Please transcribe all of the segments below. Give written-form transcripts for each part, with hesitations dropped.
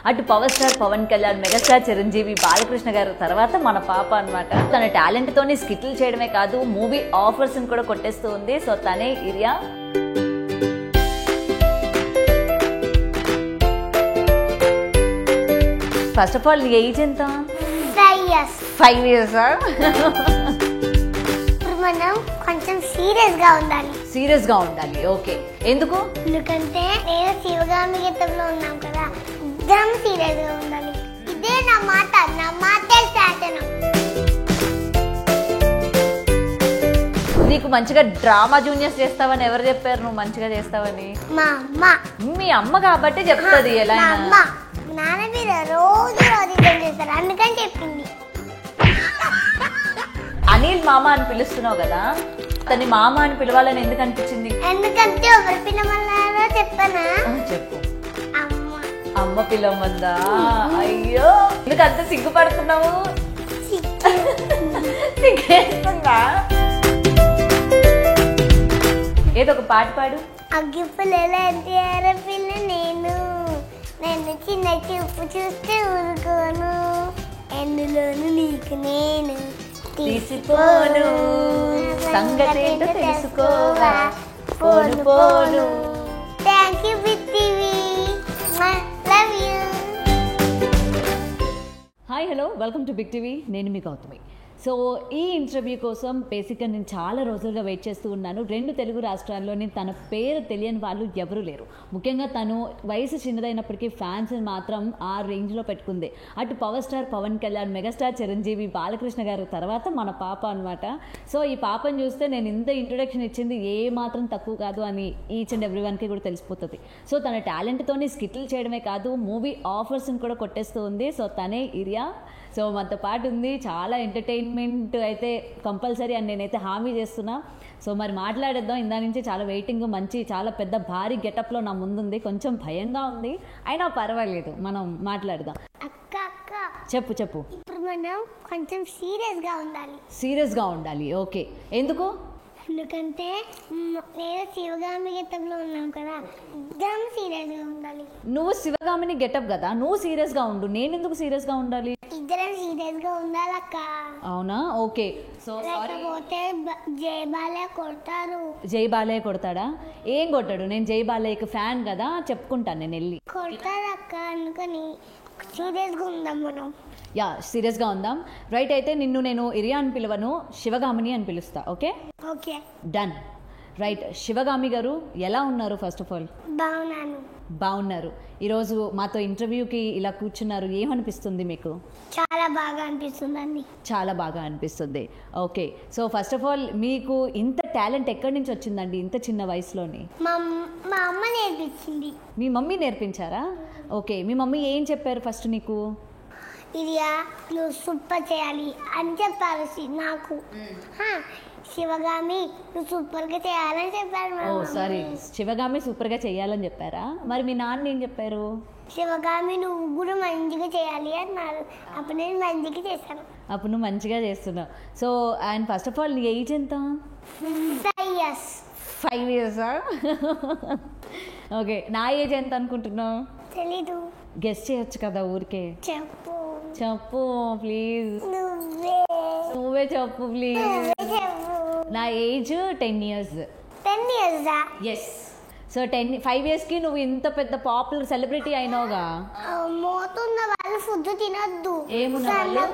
అటు power star Pawan Kalyan, megastar Chiranjeevi, Balakrishna garu తర్వాత మన పాప అన్నమాట. తన టాలెంట్ తోని స్కిట్లు చేయడమే కాదు మూవీ ఆఫర్స్ కూడా కొట్టేస్తూ ఉంది. సో తనే ఇరియా. ఫస్ట్ ఆఫ్ ఆల్ నీ ఏజ్ ఎంత? 5 years. మనం కొంచెం సీరియస్ గా ఉండాలి. ఓకే, ఎందుకు? ఎందుకంటే నేను శివగామి గీతంలో ఉన్నాం కదా, ఇద్దరం సీరియస్ గా ఉండాలి. ఇదే నా మాట శాసనం. నీకు మంచిగా డ్రామా జూనియర్స్ చేస్తావని ఎవరు చెప్పారు నువ్వు మంచిగా చేస్తావని? మా అమ్మ. మీ అమ్మ కాబట్టి చెప్తుంది. ఎలా నాన్న మీద రోజు చేస్తారు, అందుకని చెప్పింది. అనిల్ మామ అని పిలుస్తున్నావు కదా, తని మామ అని పిలవాలని ఎందుకు అనిపించింది? ఎందుకంటే ఎవరు పిలవన్నారో చెప్పనా? చెప్పు. అమ్మ పిలవమందా? అయ్యో, ఎందుకు అంత సిగ్గుపడుతున్నావు? సిగ్గేస్తుందా? ఏదో ఒక పాట పాడు. అగ్గిపుల్లలాంటి ఆడపిల్ల నేను చిన్న చూపు చూస్తే ఊరుకోను, ఎందులోను నీకు నేను తీసిపోను, సంగతేంటో తెలుసుకోవా పోను పోను. Thank you big TV, love you. Hi, hello, welcome to big TV. నేను మీ గౌతమి. సో ఈ ఇంటర్వ్యూ కోసం బేసిక్గా నేను చాలా రోజులుగా వెయిట్ చేస్తూ ఉన్నాను. 2 తెలుగు రాష్ట్రాల్లోని తన పేరు తెలియని వాళ్ళు ఎవరూ లేరు. ముఖ్యంగా తను వయసు చిన్నదైనప్పటికీ ఫ్యాన్స్ మాత్రం ఆ రేంజ్లో పెట్టుకుంది. అటు power star Pawan Kalyan, megastar Chiranjeevi, Balakrishna garu తర్వాత మన పాప అనమాట. సో ఈ పాపను చూస్తే నేను ఇంత ఇంట్రొడక్షన్ ఇచ్చింది ఏ మాత్రం తక్కువ కాదు అని ఈచ్ అండ్ ఎవ్రీ వన్కి కూడా తెలిసిపోతుంది. సో తన టాలెంట్తోని స్కిట్లు చేయడమే కాదు మూవీ ఆఫర్స్ని కూడా కొట్టేస్తూ ఉంది. సో తనే ఇరియా. సో మనతో పాటు ఉంది. చాలా ఎంటర్టైన్మెంట్ అయితే కంపల్సరీ అని నేనైతే హామీ చేస్తున్నా. సో మరి మాట్లాడేద్దాం. ఇందా నుంచి చాలా వెయిటింగ్, చాలా పెద్ద భారీ గెటప్లో నా ముందుంది. కొంచెం భయంగా ఉంది, అయినా పర్వాలేదు, మనం మాట్లాడదాం. అక్క చెప్పు. ఇప్పుడు మనం కొంచెం సీరియస్గా ఉండాలి. ఓకే, ఎందుకు? ఎందుకంటే నేను శివగామి గెటప్లో ఉన్నాం కదా, ఇద్దరం సీరియస్ గా ఉండాలి. నువ్వు శివగామిని గెటప్ కదా, నువ్వు సీరియస్గా ఉండు. నేను ఎందుకు సీరియస్గా ఉండాలి? ఇద్దరం సీరియస్ గా ఉండాలక్క. అవునా? ఓకే. సో లేకపోతే జై బాలయ్య కొడతాడా? ఏం కొట్టాడు? నేను జై బాలయ్యకి ఫ్యాన్ కదా, చెప్పుకుంటాను నేను వెళ్ళి. కొడతాడక్క, అందుకని సీరియస్గా ఉందాం మనం. యా, సీరియస్గా ఉందాం. రైట్, అయితే నిన్ను నేను ఇరియా అని పిలవను, శివగామిని అని పిలుస్తా. Okay okay, done. Right, Sivagami గారు ఎలా ఉన్నారు? ఫస్ట్ ఆఫ్ ఆల్ బాగున్నారు. ఈరోజు మాతో ఇంటర్వ్యూకి ఇలా కూర్చున్నారు, ఏమనిపిస్తుంది మీకు? చాలా బాగా అనిపిస్తుందండి. చాలా బాగా అనిపిస్తుంది. Okay, so first of all మీకు ఇంత టాలెంట్ ఎక్కడి నుంచి వచ్చిందండి ఇంత చిన్న వయసులోని? మా అమ్మ నేర్పించింది. మీ మమ్మీ నేర్పించారా? ఓకే, మీ మమ్మీ ఏం చెప్పారు ఫస్ట్ నీకు? ఇరియా, నువ్వు సూపర్ చేయాలి అని చెప్పారు నాకు. శివగామి నువ్వు సూపర్గా చేయాలని చెప్పారు. ఓ సారీ, శివగామి సూపర్గా చేయాలని చెప్పారా? మరి మీ నాన్న ఏం చెప్పారు? శివగామి నువ్వు కూడా మంచిగా చేయాలి అన్నారు. అప్పుడు నేను మంచిగా చేశాను. అప్పుడు నువ్వు మంచిగా చేస్తున్నావు. So and first of all నీ ఏజ్ ఎంత? 5 years. ఓకే, నా ఏజ్ ఎంత అనుకుంటున్నావు? తెలీదు. గెస్ చేయొచ్చు కదా ఊరికే. చెప్పు ప్లీజ్. నువ్వే చెప్పు ప్లీజ్. నా age 10 years. 10 years? Yes. So 5 yearsకి నువ్వు ఇంత పెద్ద పాపులర్ సెలబ్రిటీ అయినావుగా. మోతున్న వాళ్ళు ఫుడ్ తినొద్దు. ఏమున్న వాళ్ళు?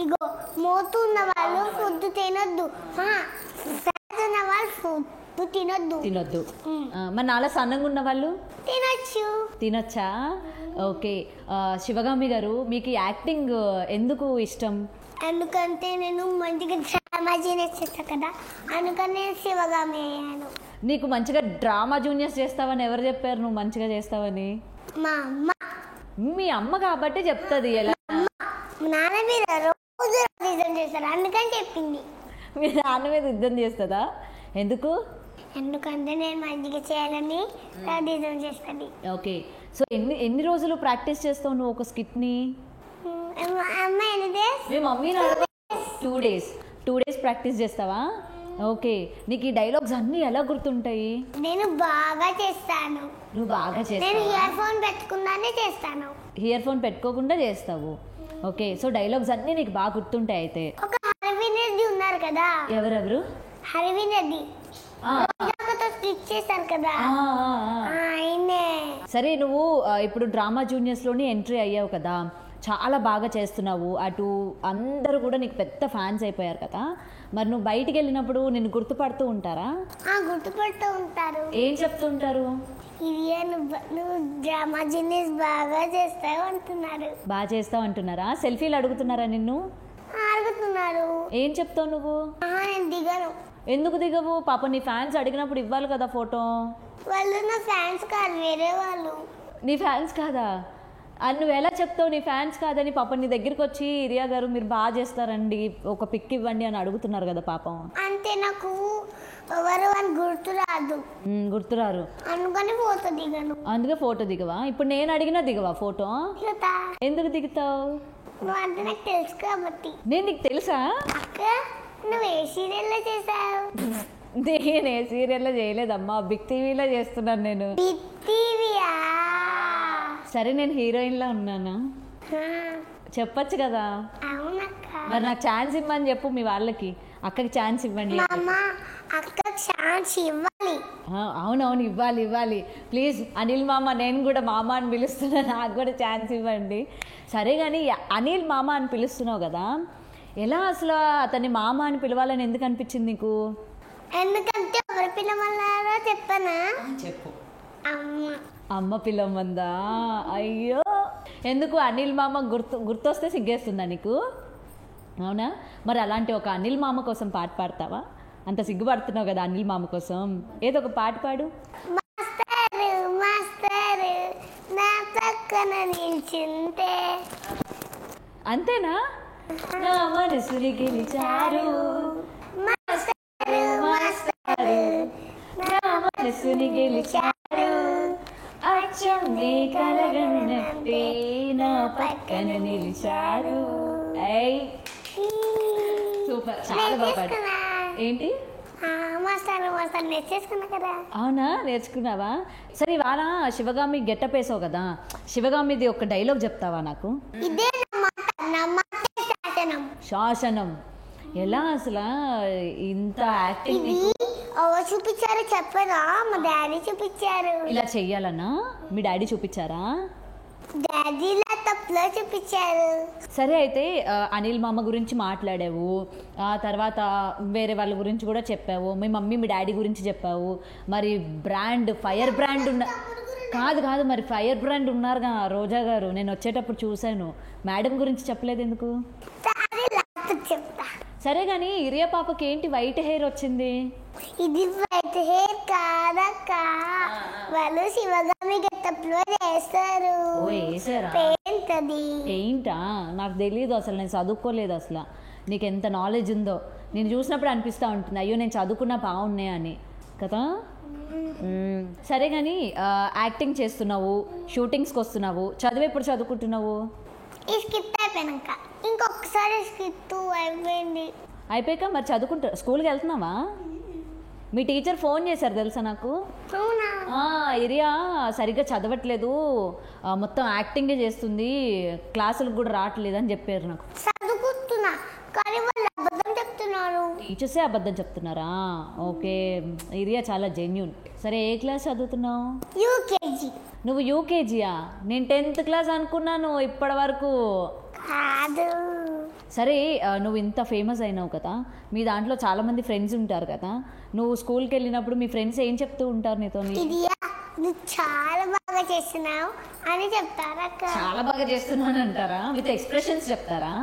ఇగో, మోతున్న వాళ్ళు ఫుడ్ తినొద్దు, వాళ్ళు ఫుడ్ తినొద్దు. మరి నాలా సన్నంగా ఉన్న వాళ్ళు తినొచ్చా? ఓకే, శివగామి గారు మీకు యాక్టింగ్ ఎందుకు ఇష్టం? ఎందుకంటే నేను మంచిగా డ్రామా జూనియర్స్ చేస్తా కదా, అందుకని శివగామి అయ్యాను. నీకు మంచిగా డ్రామా జూనియర్స్ చేస్తావని ఎవరు చెప్పారు నువ్వు మంచిగా చేస్తావని? మా అమ్మ. మీ అమ్మ కాబట్టి చెప్తుంది. ఎలా? నాన్న మీద రోజు యుద్ధం చేస్తారు, అందుకని చెప్పింది. మీ నాన్న మీద యుద్ధం చేస్తుందా? ఎందుకు? ఎందుకంటే నేను మంచిగా చేయాలని యుద్ధం చేస్తుంది. ఓకే, సో ఎన్ని రోజులు ప్రాక్టీస్ చేస్తావు నువ్వు ఒక స్కిట్ని? అమ్మ, ఎన్ని డేస్? మీ మమ్మీ 2 days ప్రాక్టీస్ చేస్తావా? ఓకే, నీకు ఈ డైలాగ్స్ అన్నీ ఎలా గుర్తుంటాయి? నేను బాగా చేస్తాను. నువ్వు బాగా నేను చేస్తావు, ఇయర్ ఫోన్ పెట్టుకుందానే చేస్తాను. ఇయర్ ఫోన్ పెట్టుకోకుండా చేస్తావు. ఓకే, సో డైలాగ్స్ అన్నీ నీకు బాగా గుర్తుంటాయి అయితే. ఒక హరివిన్ రెడ్డి ఉన్నారు కదా, ఎవరెవరు? హరివిన్ రెడ్డి ఆ, స్టిచ్ చేశారు కదా, ఆ, ఆ, ఆ. ఆయనే. సరే, నువ్వు ఇప్పుడు డ్రామా జూనియర్స్లోని ఎంట్రీ అయ్యావు కదా, చాలా బాగా చేస్తున్నావు. అటు అందరూ కూడా నీకు పెద్ద ఫ్యాన్స్ అయిపోయారు కదా. మరి నువ్వు బయటికి వెళ్ళినప్పుడు నిన్ను గుర్తుపడుతూ ఉంటారా? గుర్తుపడుతూ ఉంటారు. ఏం చెప్తుంటారు? ఇది నువ్వు డ్రామా జూనియర్స్ బాగా చేస్తావు అంటున్నారు. బాగా చేస్తావు అంటున్నారా? సెల్ఫీలు అడుగుతున్నారా నిన్ను? అడుగుతున్నారు. ఏం చెప్తావు నువ్వు? నేను దిగను. ఎందుకు దిగవు? పాప నీ ఫ్యాన్స్ అడిగినప్పుడు ఇవ్వాలి కదా ఫోటో. వాళ్ళు నా ఫ్యాన్స్ కాదు, వేరే వాళ్ళు. నీ ఫ్యాన్స్ కాదా? నువ్వు ఎలా చెప్తావు నీ ఫ్యాన్స్ కాదని? పాప నీ దగ్గరికి వచ్చి రియా గారు మీరు బాగా చేస్తారండి, ఒక పిక్ ఇవ్వండి అని అడుగుతున్నారు కదా పాపం. అంతే, నాకు ఎవరు అని గుర్తురాదు. గుర్తురారు అందుకని ఫోటో దిగను. అందుకే ఫోటో దిగవా? ఇప్పుడు నేను అడిగినా దిగవా ఫోటో? దిగుతా. ఎందుకు దిగుతావు? నువ్వు అంటే నాకు తెలుసు కాబట్టి. నేను నీకు తెలుసా? అక్క, నువ్వు ఏ సీరియల్లో చేసావు? నేను ఏ సీరియల్లో చేయలేదమ్మా, బిగ్ టీవీలో చేస్తున్నాను నేను. బిగ్ టీవీయా? సరే, నేను హీరోయిన్లా ఉన్నానా? చెప్పొచ్చు కదా. అవునక్క. మరి నాకు ఛాన్స్ ఇవ్వమని చెప్పు మీ వాళ్ళకి, అక్కకి ఛాన్స్ ఇవ్వండి. మామ, అక్క ఛాన్స్ ఇవ్వాలి. అవునవును, ఇవ్వాలి ఇవ్వాలి. ప్లీజ్ అనిల్ మామ, నేను కూడా మామ అని పిలుస్తున్నా, నాకు కూడా ఛాన్స్ ఇవ్వండి. సరే కానీ అనిల్ మామ అని పిలుస్తున్నావు కదా, ఎలా అసలు అతన్ని మామ అని పిలవాలని ఎందుకు అనిపించింది నీకు? ఎందుకంటే ఎవరు పిల్లమన్నారో చెప్పనా? చెప్పు. అమ్మ. అమ్మ పిలవమందా? అయ్యో, ఎందుకు? అనిల్ మామ గుర్తొస్తే సిగ్గేస్తుందా నీకు? అవునా? మరి అలాంటి ఒక అనిల్ మామ కోసం పాట పాడతావా? అంత సిగ్గుపడుతున్నావు కదా అనిల్ మామ కోసం, ఏదో ఒక పాట పాడు. మాస్టరు మాస్టరు నా పక్కన నిల్చుంటే. అంతేనా? నా మనసుని గెలిచారు మాస్టరు మాస్టరు నా మనసుని గెలిచారు, అచ్చం నీ కలగన్నట్టే నా పక్కన నిలిచారు. సూపర్, చాలా బాగా పాడు. ఏంటి? మాస్టర్ మాస్టర్ నేర్చేసుకున్నా కదా. అవునా, నేర్చుకున్నావా? సరే, ఇవాళ శివగామి గెటప్ వేసావు కదా, శివగామిది ఒక డైలాగ్ చెప్తావా నాకు? ఇదే నా మాటే శాసనం. శాసనం ఎలా అసలు? ఇంత యాక్టింగ్ ఇది ఎవరు చూపించారు చెప్పరా? మా డాడీ చూపించారు. ఇలా చెయ్యాలన్నా మీ డాడీ చూపించారా? డాడీ ల్యాప్టాప్లో చూపించారు. సరే, అయితే అనిల్ మామ గురించి మాట్లాడావు, ఆ తర్వాత వేరే వాళ్ళ గురించి కూడా చెప్పావు, మీ మమ్మీ మీ డాడీ గురించి చెప్పావు. మరి బ్రాండ్, ఫైర్ బ్రాండ్ కాదు మరి ఫైర్ బ్రాండ్ ఉన్నారుగా రోజా గారు, నేను వచ్చేటప్పుడు చూశాను. మేడం గురించి చెప్పలేదు ఎందుకు? చెప్తా. సరే కానీ ఇరియా పాపకి ఏంటి వైట్ హెయిర్ వచ్చింది? ఇది వైట్ హెయిర్ కాదక్క, వాళ్ళు శివగామి గెటప్లో చేస్తారు. ఓ, వేసారా? పెయింట్ అది. పెయింటా? నాకు తెలియదు అసలు, నేను చదువుకోలేదు అసలు. నీకు ఎంత నాలెడ్జ్ ఉందో, నేను చూసినప్పుడు అనిపిస్తూ ఉంటుంది, అయ్యో నేను చదువుకున్నా బాగున్నాయి అని కదా. సరే కానీ యాక్టింగ్ చేస్తున్నావు, షూటింగ్స్కి వస్తున్నావు, చదువు ఎప్పుడు చదువుకుంటున్నావు? ఈ స్కిప్ అయిపోయాక ఇంకొకసారి స్కిప్ అయిపోయింది. అయిపోయాక మరి చదువుకుంటా, స్కూల్కి వెళ్తున్నావా? మీ టీచర్ ఫోన్ చేశారు తెలుసా నాకు. అవునా? ఇరియా సరిగ్గా చదవట్లేదు, మొత్తం యాక్టింగే చేస్తుంది, క్లాసులకు కూడా రావట్లేదు అని చెప్పారు నాకు. చదువుకుంటున్నా కానీ వాళ్ళు అబద్ధం చెప్తున్నారు. టీచర్సే అబద్ధం చెప్తున్నారా? ఓకే, ఇరియా చాలా జెన్యూన్. సరే, ఏ క్లాస్ చదువుతున్నావు? యూకేజీ. నువ్వు యూకేజీయా? నేను 10th క్లాస్ అనుకున్నాను ఇప్పటి వరకు. కాదు. సరే, నువ్వు ఇంత ఫేమస్ అయినావు కదా, మీ దాంట్లో చాలామంది ఫ్రెండ్స్ ఉంటారు కదా, నువ్వు స్కూల్కి వెళ్ళినప్పుడు మీ ఫ్రెండ్స్ ఏం చెప్తూ ఉంటారు నీతో? ఇదియా, నువ్వు చాలా బాగా చేస్తున్నావు అని చెప్తారా? చాలా బాగా చేస్తున్నాను అంటారా? విత్ ఎక్స్ప్రెషన్స్ చెప్తారా?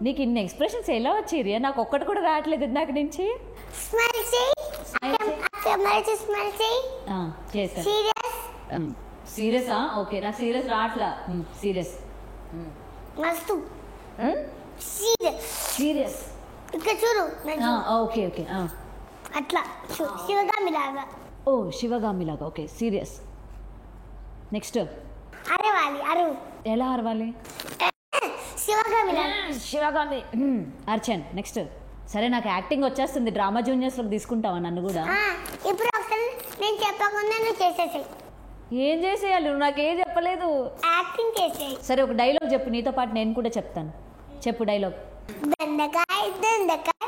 నీకు ఇన్ని ఎక్స్ప్రెషన్స్ ఎలా వచ్చాయి? నాకు ఒక్కటి కూడా రావట్లేదు ఇందాక నుంచి. స్మైల్ చేయి. స్మైల్ చేయి. చేస్తా. సీరియస్. సీరియసా? ఓకే, నాకు సీరియస్ రావట్లా. సీరియస్. మస్తు సీరియస్. సీరియస్. ఇక్కడ చూడు. ఓకే ఓకే, అట్లా శివగామి లాగా. ఓ, శివగామి లాగా. Okay, serious. నెక్స్ట్ అరవాలి. అరువు. ఎలా అరవాలి? శివగామి లాగా. శివగామి. అర్చన్. నెక్స్ట్ సరే నాకు యాక్టింగ్ వచ్చేస్తుంది, డ్రామా జూనియర్స్లోకి తీసుకుంటావా నన్ను కూడా? ఇప్పుడు ఒకసారి నేను చెప్పకుండా నువ్వు చేసేసాయి. ఏం చేసేయాలి? నువ్వు నాకేం చెప్పలేదు. యాక్టింగ్ చేసేయి. సరే ఒక డైలాగ్ చెప్పు, నీతో పాటు నేను కూడా చెప్తాను. చెప్పు డైలాగ్. బెండకాయ దొండకాయ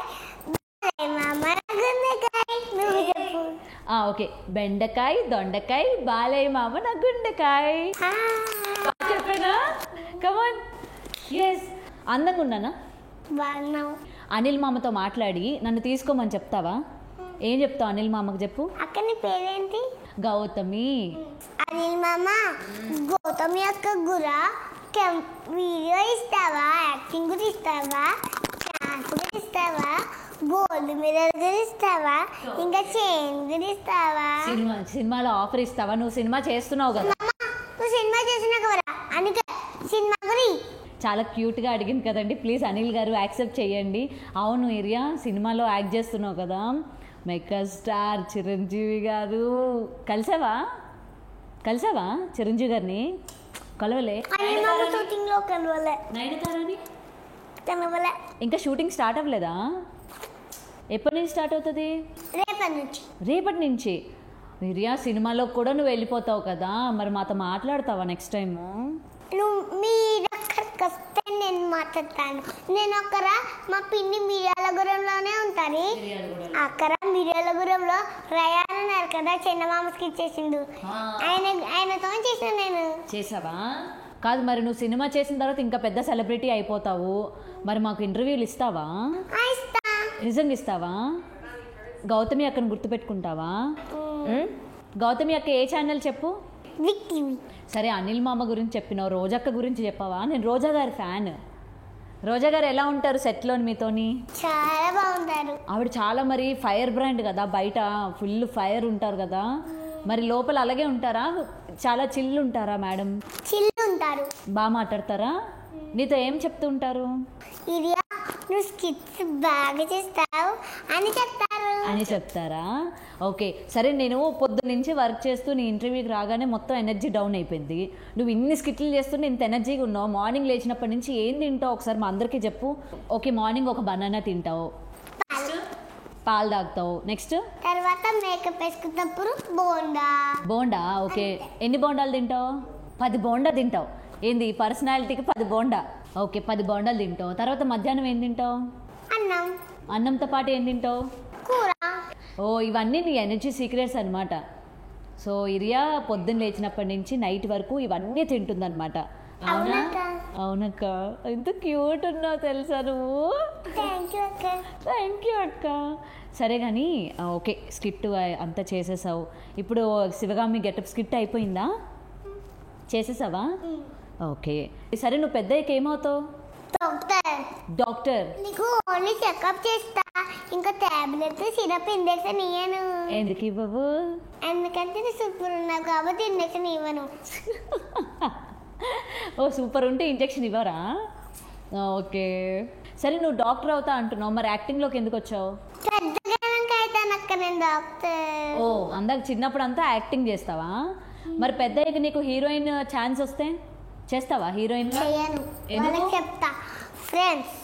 బాలయ్య మామ గుండకాయ. నువ్వు చెప్పు. ఓకే. బెండకాయ దొండకాయ బాలయ్య మామ నా గుండెకాయ. చెప్పానా? కమాన్. ఎస్. అందంగా ఉన్నానా? బాగున్నావు. అనిల్ మామతో మాట్లాడి నన్ను తీసుకోమని చెప్తావా? ఏం చెప్తావు అనిల్ మామకు చెప్పు. అక్క నీ పేరేంటి? గౌతమి. అనిల్ మామ, గౌతమి అక్క గురా వీడియో ఇస్తావా? యాక్టింగ్ కూడా ఇస్తావా? డాన్స్ కూడా ఇస్తావా? గోల్డ్ మెడల్ కూడా ఇస్తావా? ఇంకా చైన్ కూడా ఇస్తావా? సినిమాలో ఆఫర్ ఇస్తావా? నువ్వు సినిమా చేస్తున్నావు కదా. నువ్వు సినిమా చేసినా కదా అందుకే సినిమా గురి. చాలా క్యూట్గా అడిగింది కదండి. ప్లీజ్ అనిల్ గారు యాక్సెప్ట్ చేయండి. అవును ఏరియా, సినిమాలో యాక్ట్ చేస్తున్నావు కదా. మెగా స్టార్ చిరంజీవి గారు కలిసావా చిరంజీవి గారిని? కలవలే. షూటింగ్లో కలవలే. కలవలే. ఇంకా షూటింగ్ స్టార్ట్ అవ్వలేదా? ఎప్పటి నుంచి స్టార్ట్ అవుతుంది? రేపటి నుంచి. ఏరియా సినిమాలో కూడా నువ్వు వెళ్ళిపోతావు కదా, మరి మాతో మాట్లాడతావా నెక్స్ట్ టైము? నువ్వు మీరు అక్కడికి వస్తే నేను మాట్లాడతాను. నేను అక్కడ మా పిన్ని మిర్యాలగూడెంలోనే ఉంటుంది. అక్కడ మిర్యాలగూడెంలో రయాన్ ఉన్నారు కదా, చిన్నమామకి ఇచ్చేసిండు. ఆయనతో చేసిన నేను. చేసావా? కాదు, మరి నువ్వు సినిమా చేసిన తర్వాత ఇంకా పెద్ద సెలబ్రిటీ అయిపోతావు. మరి మాకు ఇంటర్వ్యూలు ఇస్తావా? నిజంగా ఇస్తావా? గౌతమి అక్కను గుర్తుపెట్టుకుంటావా? గౌతమి అక్క ఏ ఛానల్ చెప్పు. సరే అనిల్ మామ గురించి చెప్పినావు, రోజక్క గురించి చెప్పావా? నేను రోజా గారి ఫ్యాన్. రోజా గారు ఎలా ఉంటారు సెట్లోని మీతోని? చాలా బాగుంటారు. ఆవిడ చాలా మరి ఫైర్ బ్రాండ్ కదా, బయట ఫుల్ ఫైర్ ఉంటారు కదా, మరి లోపల అలాగే ఉంటారా? చాలా చిల్లు ఉంటారా మేడం? చిల్లు ఉంటారు. బాగా మాట్లాడతారా? నీతో ఏం చెప్తూ ఉంటారు? ఇరియా నువ్వు స్కిట్స్ బాగా చేస్తావు అని చెప్తారా? ఓకే సరే, నేను పొద్దు నుంచి వర్క్ చేస్తూ నీ ఇంటర్వ్యూకి రాగానే మొత్తం ఎనర్జీ డౌన్ అయిపోయింది. నువ్వు ఇన్ని స్కిట్లు చేస్తుంటే ఇంత ఎనర్జీగా ఉన్నావు. మార్నింగ్ లేచినప్పటి నుంచి ఏం తింటావు ఒకసారి మా అందరికీ చెప్పు. ఓకే, మార్నింగ్ ఒక బనానా తింటావు, పాలు తాగుతావు, నెక్స్ట్ తర్వాత మేకప్ వేసుకున్నప్పుడు బోండా. ఓకే, ఎన్ని బోండాలు తింటావు? 10 బోండా తింటావు. ఏంది పర్సనాలిటీకి 10 బోండా? ఓకే 10 బోండాలు తింటావు. తర్వాత మధ్యాహ్నం ఏం తింటావు? అన్నంతో పాటు ఏం తింటావు? కూర. ఓ, ఇవన్నీ నీ ఎనర్జీ సీక్రెట్స్ అనమాట. సో ఇరియా పొద్దున్న లేచినప్పటి నుంచి నైట్ వరకు ఇవన్నీ తింటుందన్నమాట. అవునా? అవునక్క, ఎంత క్యూట్ ఉన్నావు తెలుసా నువ్వు. థ్యాంక్ యూ అక్క. సరే కానీ ఓకే, స్కిట్ అంతా చేసేసావు. ఇప్పుడు శివగామి గెటప్ స్కిట్ అయిపోయిందా? చేసేసావా? ఓకే సరే, నువ్వు పెద్దయ్యకి ఏమవుతావు? డాక్టర్. నీకు ఓన్లీ చెకప్ చేస్తా, ఇంకా టాబ్లెట్ సిరప్ ఇంజెక్షన్ ఇవ్వను. ఎందుకు ఇవ్వవు? ఎందుకంటే నువ్వు సూపర్ ఉన్నావు కాబట్టి ఇంజెక్షన్ ఇవ్వను. ఓ సూపర్ ఉంటే ఇంజెక్షన్ ఇవ్వరా? ఓకే సరే, నువ్వు డాక్టర్ అవుతా అంటున్నావు, మరి యాక్టింగ్లోకి ఎందుకు వచ్చావు? ఓ, అందాక చిన్నప్పుడు అంతా యాక్టింగ్ చేస్తావా? మరి పెద్దయ్యకి నీకు హీరోయిన్ ఛాన్స్ వస్తే చేస్తావా? హీరోయిన్ చెప్తా ఫ్రెండ్స్,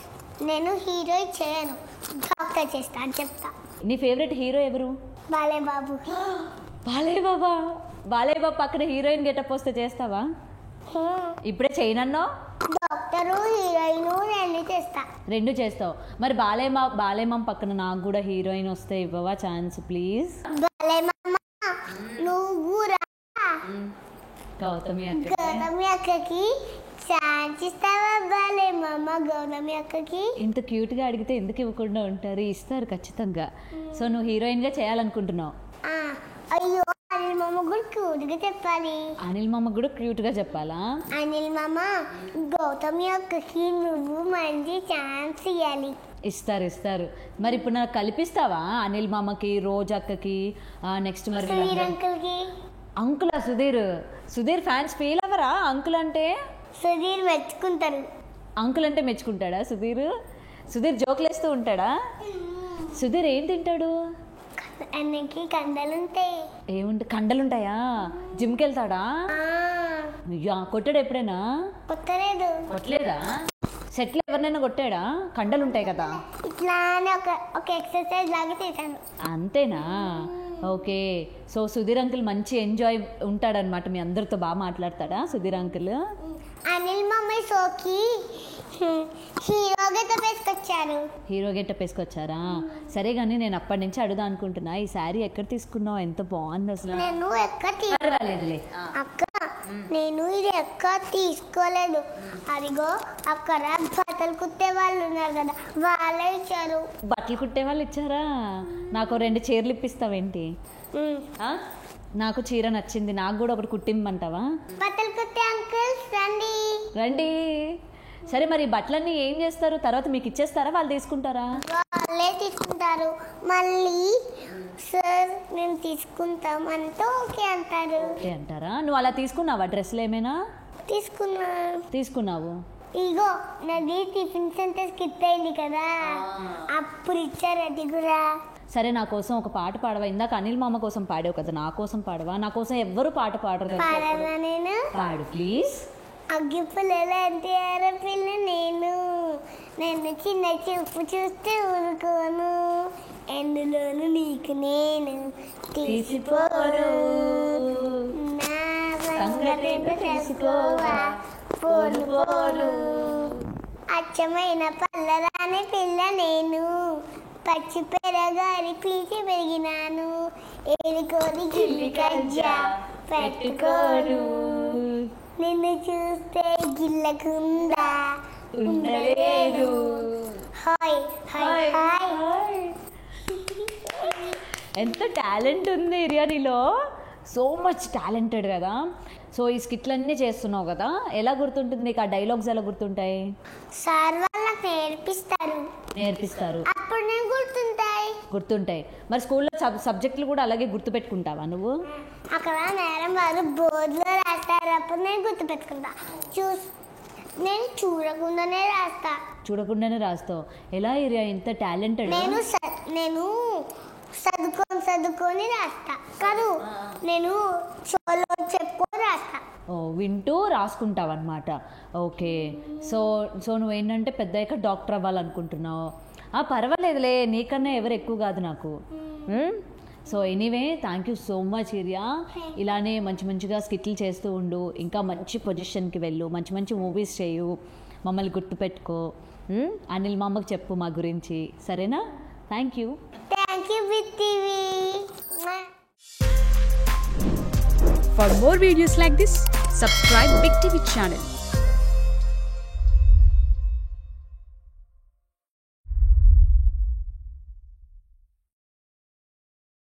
నేను హీరోయిన్ చేయను, డాక్టర్ చేస్తా అని చెప్తా. నీ ఫేవరెట్ హీరో ఎవరు? బాలయ్య బాబు. బాలయ్య బాబు పక్కన హీరోయిన్ గెటప్ వస్తే చేస్తావా? ఇప్పుడే చేయనన్నావు. డాక్టరు హీరోయిన్ రెండు చేస్తావు. మరి బాలయ్య పక్కన నాకు కూడా హీరోయిన్ వస్తే ఇవ్వవా ఛాన్స్ ప్లీజ్? గౌతమి అక్కకి ఛాన్స్ ఇస్తావా? గౌతమి అక్కకి ఇంత క్యూట్గా అడిగితే ఎందుకు ఇవ్వకుండా ఉంటారు? ఇస్తారు ఖచ్చితంగా. సో నువ్వు హీరోయిన్గా చేయాలనుకుంటున్నావు? అయ్యో, అనిల్ మామ కూడా క్యూట్గా చెప్పాలి. అనిల్ మామ కూడా క్యూట్గా చెప్పాలా? అనిల్ మామ, గౌతమి అక్కకి నువ్వు మంచి ఛాన్స్ ఇవ్వాలి. ఇస్తారు. మరి ఇప్పుడు నాకు కల్పిస్తావా? అనిల్ మామకి, రోజక్కకి, నెక్స్ట్ మరి అంకులా? సుధీర్ ఫ్యాన్స్ ఫీల్ అవ్వరా అంకుల్ అంటే? సుధీర్ మెచ్చుకుంటారు. అంకుల్ అంటే మెచ్చుకుంటాడా సుధీర్ జోకులు వేస్తూ ఉంటాడా? సుధీర్ ఏం తింటాడు? అన్నకి కండలుంటాయి. కండలుంటాయా? జిమ్కి వెళ్తాడా? కొట్టాడు ఎప్పుడైనా? కొట్టలేదా? సెట్లో ఎవరినైనా కొట్టాడా? కండలు ఉంటాయి కదా. ఇట్లానే ఒక ఎక్సర్సైజ్ లాగా చేశాను. అంతేనా? ఓకే. సో సుధీర్ అంకుల్ మంచి ఎంజాయ్ ఉంటాడనమాట, మీ అందరితో బాగా మాట్లాడతాడా సుధీర్ అంకుల్? అనిల్ మమ్మీ షోకి హీరో గెటప్ వేసుకొచ్చారు. హీరో గెటప్ వేసుకొచ్చారా? సరే కానీ నేను అప్పటి నుంచి అడుగుదా అనుకుంటున్నా, ఈ శారీ ఎక్కడ తీసుకున్నావు? ఎంత బాగుంది అసలు. నేను రాలేదులే అక్క, నేను ఇది ఎక్క తీసుకోలేదు. అదిగో అక్కడ బట్టలు కుట్టే వాళ్ళు ఉన్నారు కదా, వాళ్ళే ఇచ్చారు. బట్టలు కుట్టే వాళ్ళు ఇచ్చారా? నాకు 2 చీరలు ఇప్పిస్తావేంటి? నాకు చీర నచ్చింది, నాకు కూడా ఒకటి కుట్టిమ్మంటావా? బట్టలు కుట్టే అంకుల్స్ రండి రండి. సరే మరి బట్టలన్నీ ఏం చేస్తారు? తర్వాత మీకు ఇచ్చేస్తారా, వాళ్ళు తీసుకుంటారా? వాళ్ళే తీసుకుంటారు. మళ్ళీ సార్ నేను తీసుకుంటామంటే ఓకే అంటారు. ఓకే అంటారా? నువ్వు అలా తీసుకున్నావా డ్రెస్సులు ఏమైనా? తీసుకున్నావు. ఇగో నది టిఫిన్ సెంటర్ స్కిప్ అయింది కదా, అప్పుడు ఇచ్చారు అది కూడా. సరే నా కోసం ఒక పాట పాడవా? ఇందాక అనిల్ మామ కోసం పాడావు కదా, నా కోసం పాడవా? నా కోసం ఎవ్వరు పాట పాడరు. నేను పాడు ప్లీజ్. అగ్గిపుల్లలాంటి ఆడపిల్ల నేను, నన్ను చిన్న చూపు చూస్తే ఊరుకోను, ఎందులోను నీకు నేను తీసిపోను, నా సంగతి తెలుసుకోవా పోను పోను. అచ్చమైన పల్లరాని పిల్ల నేను, పచ్చి పెరగాలి పీచి పెరిగినాను, ఏడుకోని గిల్లి కజ్జా పెట్టుకోను, నిన్ను చూస్తే గిల్లకుందా ఉండలేదు. Hi hi hi. ఎంత టాలెంట్ ఉంది ఇరియానీలో, సో మచ్ టాలెంటెడ్ కదా. సో ఈ స్కిట్లన్నీ చేస్తున్నావు కదా, ఎలా గుర్తుంటుంది నీకు? ఆ డైలాగ్స్ ఎలా గుర్తుంటాయి? సార్ వాళ్ళకి నేర్పిస్తారు, అప్పుడు నేను గుర్తుంటాయి. మరి స్కూల్లో సబ్జెక్టులు కూడా అలాగే గుర్తుపెట్టుకుంటావా నువ్వు? అక్కడ మేడం వారు బోర్డులో రాస్తారు, అప్పుడు నేను గుర్తుపెట్టుకుంటా. నేను చూడకుండానే రాస్తావు. ఎలా ఏరియా ఇంత టాలెంటెడ్? నేను చదువుకొని రాస్తా కాదు, నేను షోలో చెప్పుకొని రాస్తా. వింటూ రాసుకుంటావు అనమాట. ఓకే. సో నువ్వేంటంటే పెద్దయ్యాక డాక్టర్ అవ్వాలనుకుంటున్నావు. పర్వాలేదులే, నీకన్నా ఎవరు ఎక్కువ కాదు నాకు. So anyway thank you so much ఇరియా. ఇలానే మంచిగా స్కిట్లు చేస్తూ ఉండు, ఇంకా మంచి పొజిషన్కి వెళ్ళు, మంచి మూవీస్ చేయు, మమ్మల్ని గుర్తుపెట్టుకో. అనిల్ మామకు చెప్పు మా గురించి, సరేనా? Thank you big TV. For more videos like this, subscribe Big TV channel.